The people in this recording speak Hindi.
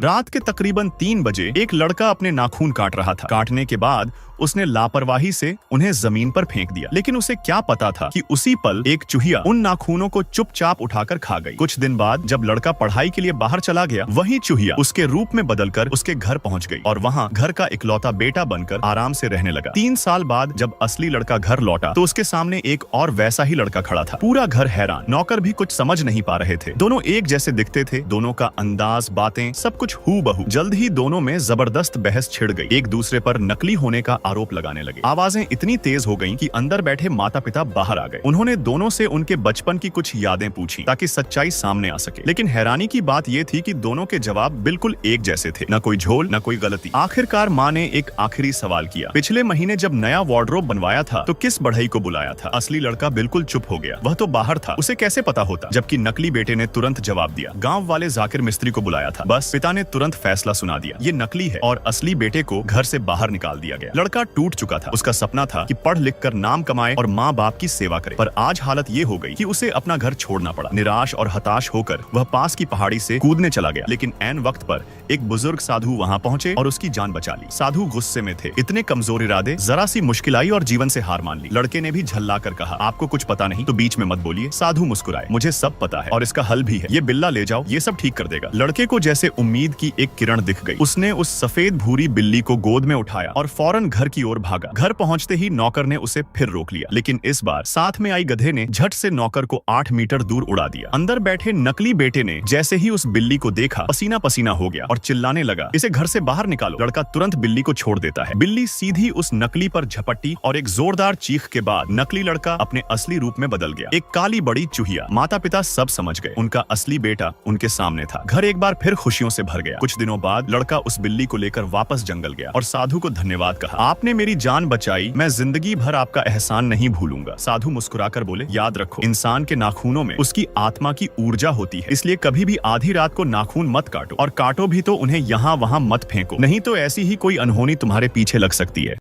रात के तकरीबन 3 बजे एक लड़का अपने नाखून काट रहा था। काटने के बाद उसने लापरवाही से उन्हें जमीन पर फेंक दिया, लेकिन उसे क्या पता था कि उसी पल एक चूहिया उन नाखूनों को चुपचाप उठाकर खा गई। कुछ दिन बाद जब लड़का पढ़ाई के लिए बाहर चला गया, वही चूहिया उसके रूप में बदलकर उसके घर पहुंच गई और वहां घर का इकलौता बेटा बनकर आराम से रहने लगा। 3 साल बाद जब असली लड़का घर लौटा तो उसके सामने एक और वैसा ही लड़का खड़ा था। पूरा घर हैरान, नौकर भी कुछ समझ नहीं पा रहे थे। दोनों एक जैसे दिखते थे, दोनों का अंदाज, बातें सब कुछ हूबहू। जल्द ही दोनों में जबरदस्त बहस छिड़ गई। एक दूसरे पर नकली होने का आरोप लगाने लगे। आवाजें इतनी तेज हो गईं कि अंदर बैठे माता पिता बाहर आ गए। उन्होंने दोनों से उनके बचपन की कुछ यादें पूछी ताकि सच्चाई सामने आ सके, लेकिन हैरानी की बात यह थी कि दोनों के जवाब बिल्कुल एक जैसे थे। न कोई झोल, न कोई गलती। आखिरकार माँ ने एक आखिरी सवाल किया, पिछले महीने जब नया वार्डरोब बनवाया था तो किस बढ़ई को बुलाया था? असली लड़का बिल्कुल चुप हो गया। वह तो बाहर था, उसे कैसे पता होता? जबकि नकली बेटे ने तुरंत जवाब दिया, गाँव वाले जाकिर मिस्त्री को बुलाया था। बस पिता ने तुरंत फैसला सुना दिया, ये नकली है, और असली बेटे को घर से बाहर निकाल दिया गया। लड़का टूट चुका था। उसका सपना था कि पढ़ लिख कर नाम कमाए और माँ बाप की सेवा करे, पर आज हालत ये हो गई कि उसे अपना घर छोड़ना पड़ा। निराश और हताश होकर वह पास की पहाड़ी से कूदने चला गया, लेकिन ऐन वक्त पर एक बुजुर्ग साधु वहाँ पहुँचे और उसकी जान बचा ली। साधु गुस्से में थे, इतने कमजोर इरादे, जरा सी मुश्किल आई और जीवन से हार मान ली। लड़के ने भी झल्ला कर कहा, आपको कुछ पता नहीं तो बीच में मत बोलिए। साधु मुस्कुराए, मुझे सब पता है और इसका हल भी है। ये बिल्ला ले जाओ, ये सब ठीक कर देगा। लड़के को जैसे उम्मीद की एक किरण दिख गई। उसने उस सफेद भूरी बिल्ली को गोद में उठाया और फौरन घर की ओर भागा। घर पहुंचते ही नौकर ने उसे फिर रोक लिया, लेकिन इस बार साथ में आई गधे ने झट से नौकर को 8 मीटर दूर उड़ा दिया। अंदर बैठे नकली बेटे ने जैसे ही उस बिल्ली को देखा, पसीना पसीना हो गया और चिल्लाने लगा, इसे घर से बाहर निकालो। लड़का तुरंत बिल्ली को छोड़ देता है। बिल्ली सीधी उस नकली पर झपटी और एक जोरदार चीख के बाद नकली लड़का अपने असली रूप में बदल गया, एक काली बड़ी चूहिया। माता पिता सब समझ गए, उनका असली बेटा उनके सामने था। घर एक बार फिर खुशियों से भर गया। कुछ दिनों बाद लड़का उस बिल्ली को लेकर वापस जंगल गया और साधु को धन्यवाद कहा, आपने मेरी जान बचाई, मैं जिंदगी भर आपका एहसान नहीं भूलूंगा। साधु मुस्कुराकर बोले, याद रखो, इंसान के नाखूनों में उसकी आत्मा की ऊर्जा होती है, इसलिए कभी भी आधी रात को नाखून मत काटो, और काटो भी तो उन्हें यहाँ वहाँ मत फेंको, नहीं तो ऐसी ही कोई अनहोनी तुम्हारे पीछे लग सकती है।